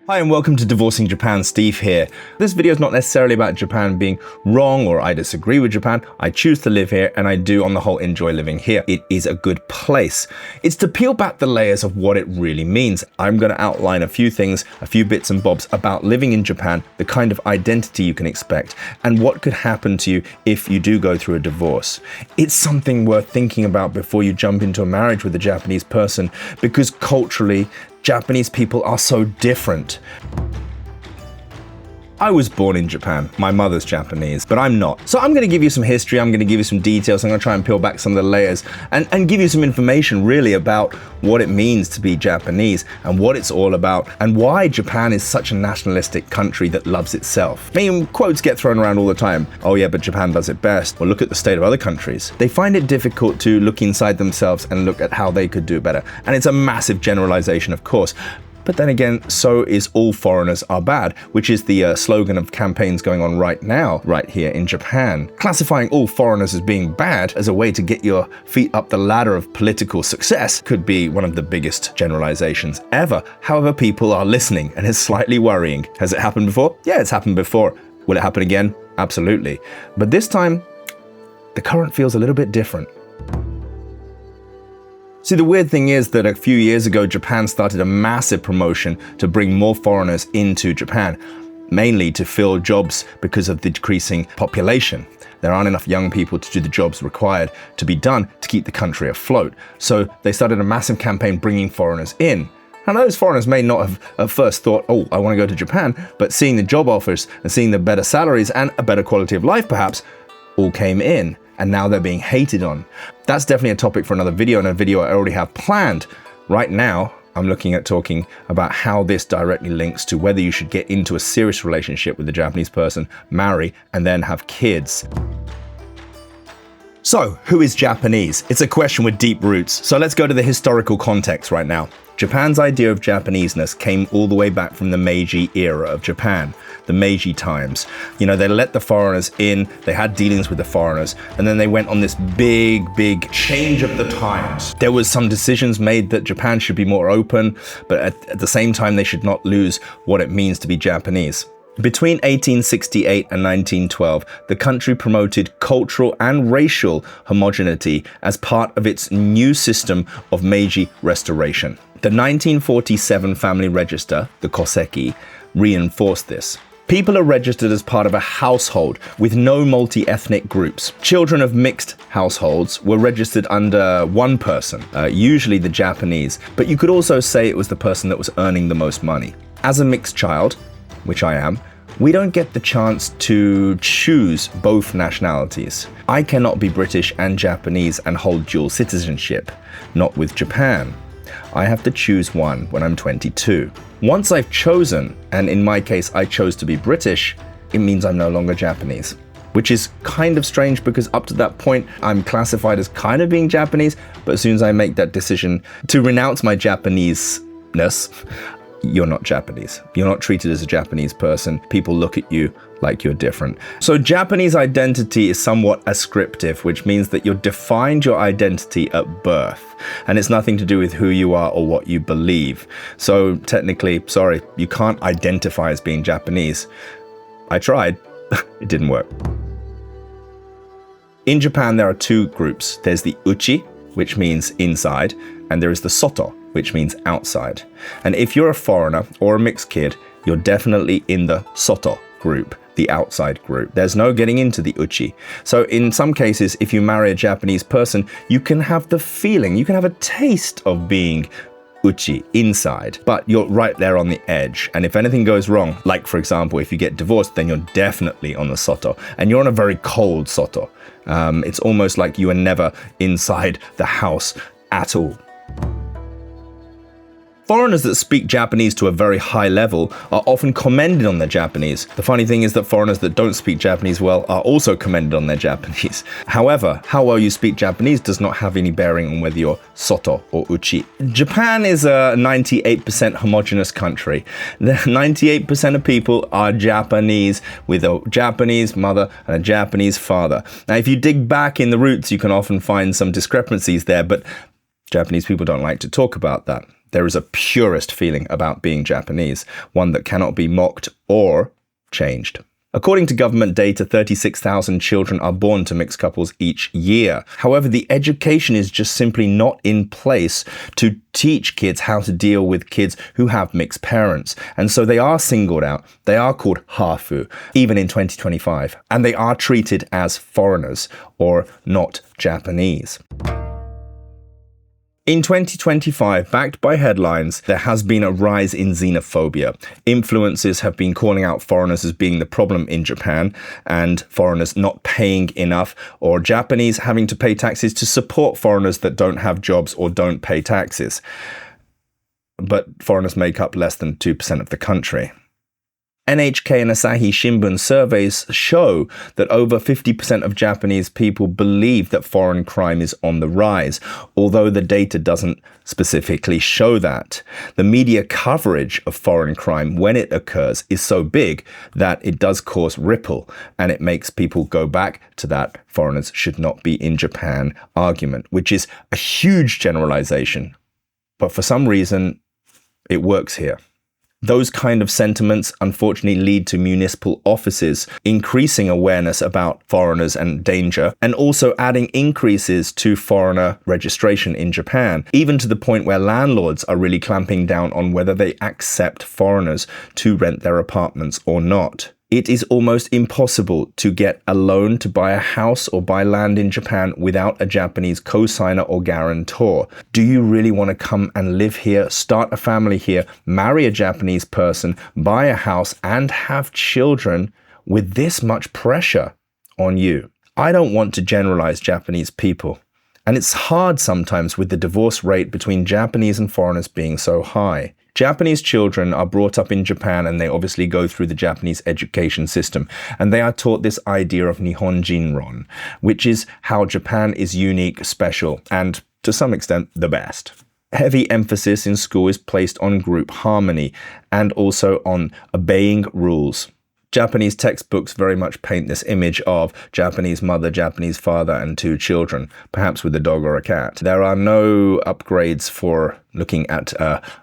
Hi and welcome to Divorcing Japan. Steve here. This video is not necessarily about Japan being wrong or I disagree with Japan. I choose to live here and I do on the whole enjoy living here. It is a good place. It's to peel back the layers of what it really means. I'm going to outline a few things, a few bits and bobs about living in Japan, the kind of identity you can expect, and what could happen to you if you do go through a divorce. It's something worth thinking about before you jump into a marriage with a Japanese person, because culturally, Japanese people are so different. I was born in Japan. My mother's Japanese, but I'm not. So I'm going to give you some history, I'm going to give you some details, I'm going to try and peel back some of the layers and give you some information really about what it means to be Japanese and what it's all about and why Japan is such a nationalistic country that loves itself. I mean, quotes get thrown around all the time. Oh yeah, but Japan does it best. Well, look at the state of other countries. They find it difficult to look inside themselves and look at how they could do better. And it's a massive generalization, of course. But then again, so is all foreigners are bad, which is the slogan of campaigns going on right now, right here in Japan. Classifying all foreigners as being bad as a way to get your feet up the ladder of political success could be one of the biggest generalizations ever. However, people are listening and it's slightly worrying. Has it happened before? Yeah, it's happened before. Will it happen again? Absolutely. But this time, the current feels a little bit different. See, the weird thing is that a few years ago, Japan started a massive promotion to bring more foreigners into Japan, mainly to fill jobs because of the decreasing population. There aren't enough young people to do the jobs required to be done to keep the country afloat. So they started a massive campaign bringing foreigners in. Now, those foreigners may not have at first thought, oh, I want to go to Japan, but seeing the job offers and seeing the better salaries and a better quality of life, perhaps, all came in. And now they're being hated on. That's definitely a topic for another video, and a video I already have planned. Right now, I'm looking at talking about how this directly links to whether you should get into a serious relationship with a Japanese person, marry, and then have kids. So, who is Japanese? It's a question with deep roots. So let's go to the historical context right now. Japan's idea of Japaneseness came all the way back from the Meiji era of Japan, the Meiji times. You know, they let the foreigners in, they had dealings with the foreigners, and then they went on this big change of the times. There was some decisions made that Japan should be more open, but at the same time, they should not lose what it means to be Japanese. Between 1868 and 1912, the country promoted cultural and racial homogeneity as part of its new system of Meiji restoration. The 1947 Family Register, the Koseki, reinforced this. People are registered as part of a household with no multi-ethnic groups. Children of mixed households were registered under one person, usually the Japanese, but you could also say it was the person that was earning the most money. As a mixed child, which I am, we don't get the chance to choose both nationalities. I cannot be British and Japanese and hold dual citizenship, not with Japan. I have to choose one when I'm 22. Once I've chosen, and in my case I chose to be British, it means I'm no longer Japanese. Which is kind of strange because up to that point I'm classified as kind of being Japanese, but as soon as I make that decision to renounce my Japanese-ness, you're not Japanese. You're not treated as a Japanese person. People look at you like you're different. So Japanese identity is somewhat ascriptive, which means that you're defined your identity at birth. And it's nothing to do with who you are or what you believe. So technically, sorry, you can't identify as being Japanese. I tried, it didn't work. In Japan, there are two groups. There's the Uchi, which means inside, and there is the soto, which means outside. And if you're a foreigner or a mixed kid, you're definitely in the soto group, the outside group. There's no getting into the Uchi. So in some cases, if you marry a Japanese person, you can have the feeling, you can have a taste of being Uchi, inside, but you're right there on the edge. And if anything goes wrong, like for example, if you get divorced, then you're definitely on the soto, and you're on a very cold soto. It's almost like you are never inside the house at all. Foreigners that speak Japanese to a very high level are often commended on their Japanese. The funny thing is that foreigners that don't speak Japanese well are also commended on their Japanese. However, how well you speak Japanese does not have any bearing on whether you're soto or uchi. Japan is a 98% homogeneous country. 98% of people are Japanese with a Japanese mother and a Japanese father. Now, if you dig back in the roots, you can often find some discrepancies there, but Japanese people don't like to talk about that. There is a purist feeling about being Japanese, one that cannot be mocked or changed. According to government data, 36,000 children are born to mixed couples each year. However, the education is just simply not in place to teach kids how to deal with kids who have mixed parents. And so they are singled out. They are called HAFU, even in 2025. And they are treated as foreigners or not Japanese. In 2025, backed by headlines, there has been a rise in xenophobia. Influencers have been calling out foreigners as being the problem in Japan, and foreigners not paying enough, or Japanese having to pay taxes to support foreigners that don't have jobs or don't pay taxes. But foreigners make up less than 2% of the country. NHK and Asahi Shimbun surveys show that over 50% of Japanese people believe that foreign crime is on the rise, although the data doesn't specifically show that. The media coverage of foreign crime when it occurs is so big that it does cause ripple, and it makes people go back to that foreigners should not be in Japan argument, which is a huge generalization. But for some reason, it works here. Those kind of sentiments unfortunately lead to municipal offices increasing awareness about foreigners and danger, and also adding increases to foreigner registration in Japan, even to the point where landlords are really clamping down on whether they accept foreigners to rent their apartments or not. It is almost impossible to get a loan to buy a house or buy land in Japan without a Japanese co-signer or guarantor. Do you really want to come and live here, start a family here, marry a Japanese person, buy a house, and have children with this much pressure on you? I don't want to generalize Japanese people. And it's hard sometimes with the divorce rate between Japanese and foreigners being so high. Japanese children are brought up in Japan, and they obviously go through the Japanese education system, and they are taught this idea of Nihonjinron, which is how Japan is unique, special, and to some extent the best. Heavy emphasis in school is placed on group harmony and also on obeying rules. Japanese textbooks very much paint this image of Japanese mother, Japanese father, and 2 children, perhaps with a dog or a cat. There are no upgrades for looking at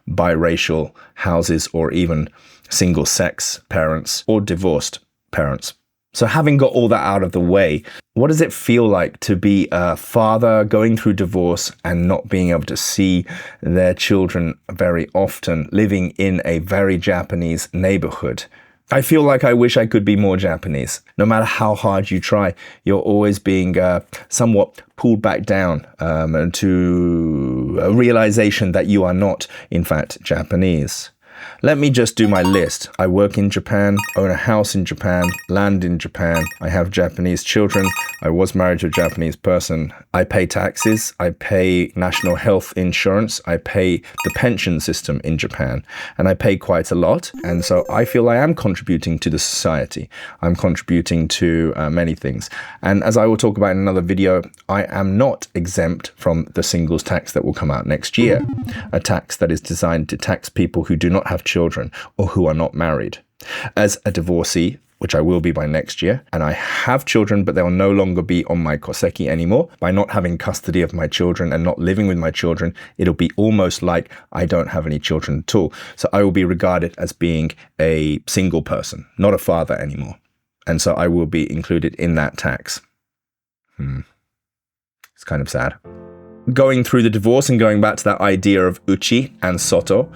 biracial houses or even single-sex parents or divorced parents. So having got all that out of the way, what does it feel like to be a father going through divorce and not being able to see their children very often, living in a very Japanese neighborhood? I feel like I wish I could be more Japanese. No matter how hard you try, you're always being somewhat pulled back down to a realization that you are not, in fact, Japanese. Let me just do my list. I work in Japan, own a house in Japan, land in Japan. I have Japanese children. I was married to a Japanese person. I pay taxes. I pay national health insurance. I pay the pension system in Japan. And I pay quite a lot. And so I feel I am contributing to the society. I'm contributing to many things. And as I will talk about in another video, I am not exempt from the singles tax that will come out next year. A tax that is designed to tax people who do not have children or who are not married. As a divorcee, which I will be by next year, and I have children, but they will no longer be on my koseki anymore. By not having custody of my children and not living with my children, it'll be almost like I don't have any children at all. So I will be regarded as being a single person, not a father anymore. And so I will be included in that tax. It's kind of sad. Going through the divorce and going back to that idea of Uchi and Soto,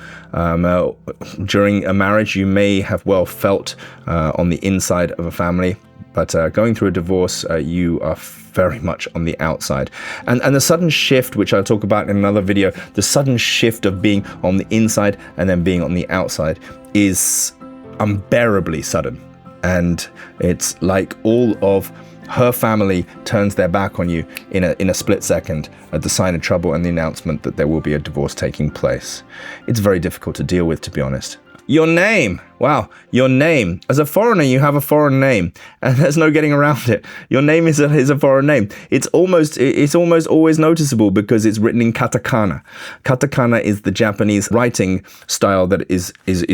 during a marriage you may have well felt on the inside of a family, but going through a divorce you are very much on the outside. And the sudden shift, which I'll talk about in another video, the sudden shift of being on the inside and then being on the outside is unbearably sudden. And it's like all of her family turns their back on you in a split second at the sign of trouble and the announcement that there will be a divorce taking place. It's very difficult to deal with, to be honest. Your name! Wow, your name. As a foreigner, you have a foreign name, and there's no getting around it. Your name is a foreign name. It's almost always noticeable because it's written in katakana. Katakana is the Japanese writing style that is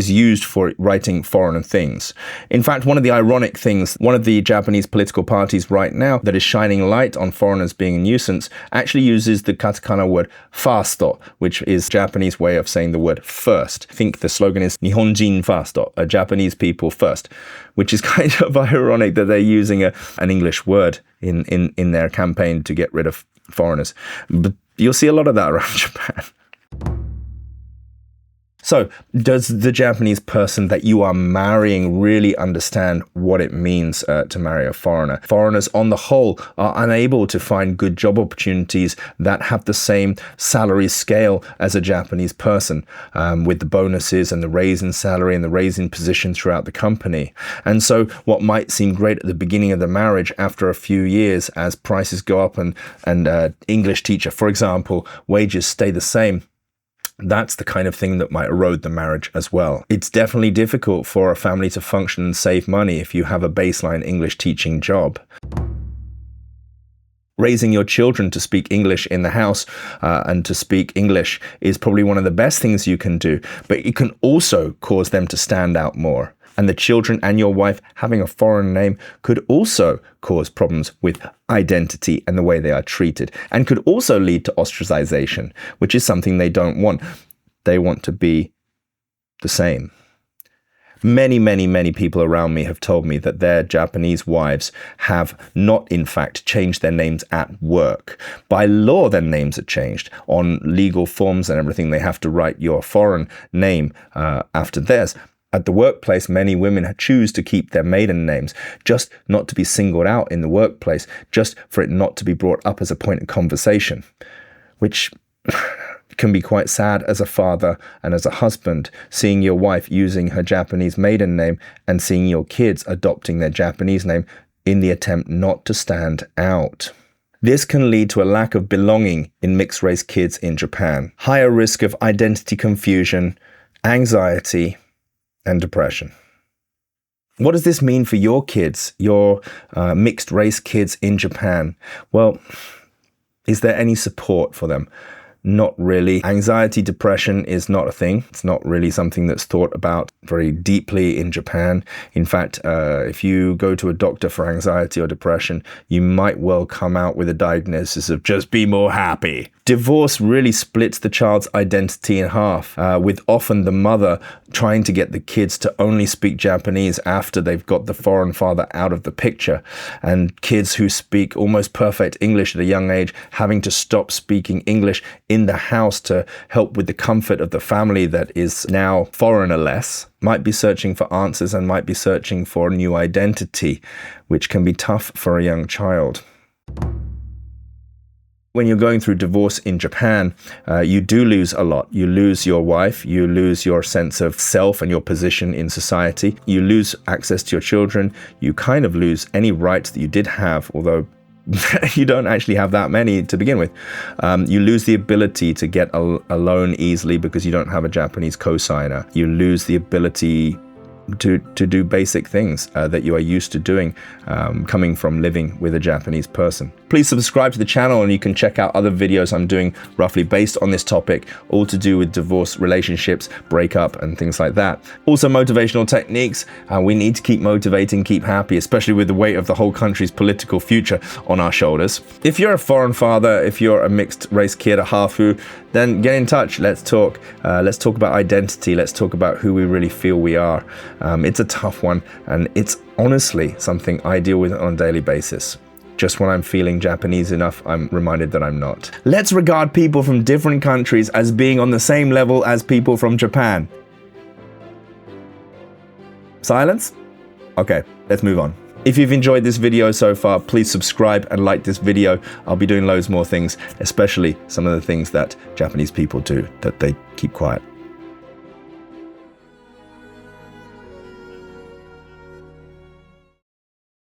used for writing foreign things. In fact, one of the ironic things, one of the Japanese political parties right now that is shining light on foreigners being a nuisance actually uses the katakana word fasto, which is Japanese way of saying the word first. I think the slogan is Nihonjin fasto, a Japanese people first, which is kind of ironic that they're using an English word in their campaign to get rid of foreigners. But you'll see a lot of that around Japan. So, does the Japanese person that you are marrying really understand what it means to marry a foreigner? Foreigners, on the whole, are unable to find good job opportunities that have the same salary scale as a Japanese person, with the bonuses and the raise in salary and the raise in position throughout the company. And so, what might seem great at the beginning of the marriage, after a few years, as prices go up and English teacher, for example, wages stay the same, that's the kind of thing that might erode the marriage as well. It's definitely difficult for a family to function and save money if you have a baseline English teaching job. Raising your children to speak English in the house and to speak English is probably one of the best things you can do, but it can also cause them to stand out more. And the children and your wife having a foreign name could also cause problems with identity and the way they are treated, and could also lead to ostracization, which is something they don't want. They want to be the same. Many people around me have told me that their Japanese wives have not, in fact, changed their names at work. By law, their names are changed. On legal forms and everything, they have to write your foreign name after theirs. At the workplace, many women choose to keep their maiden names, just not to be singled out in the workplace, just for it not to be brought up as a point of conversation, which can be quite sad as a father and as a husband, seeing your wife using her Japanese maiden name and seeing your kids adopting their Japanese name in the attempt not to stand out. This can lead to a lack of belonging in mixed-race kids in Japan, higher risk of identity confusion, anxiety, and depression. What does this mean for your kids, your mixed race kids in Japan? Well, is there any support for them? Not really. Anxiety, depression is not a thing. It's not really something that's thought about very deeply in Japan. In fact, if you go to a doctor for anxiety or depression, you might well come out with a diagnosis of just be more happy. Divorce really splits the child's identity in half, with often the mother trying to get the kids to only speak Japanese after they've got the foreign father out of the picture, and kids who speak almost perfect English at a young age having to stop speaking English in the house to help with the comfort of the family that is now foreigner-less, might be searching for answers and might be searching for a new identity, which can be tough for a young child. When you're going through divorce in Japan, you do lose a lot. You lose your wife, you lose your sense of self and your position in society. You lose access to your children. You kind of lose any rights that you did have, although you don't actually have that many to begin with. You lose the ability to get a loan easily because you don't have a Japanese cosigner. You lose the ability to do basic things that you are used to doing, coming from living with a Japanese person. Please subscribe to the channel and you can check out other videos I'm doing roughly based on this topic, all to do with divorce, relationships, breakup and things like that. Also motivational techniques. We need to keep motivating, keep happy, especially with the weight of the whole country's political future on our shoulders. If you're a foreign father, if you're a mixed race kid, a HAFU, then get in touch. Let's talk. Let's talk about identity. Let's talk about who we really feel we are. It's a tough one, and it's honestly something I deal with on a daily basis. Just when I'm feeling Japanese enough, I'm reminded that I'm not. Let's regard people from different countries as being on the same level as people from Japan. Silence? Okay, let's move on. If you've enjoyed this video so far, please subscribe and like this video. I'll be doing loads more things, especially some of the things that Japanese people do that they keep quiet.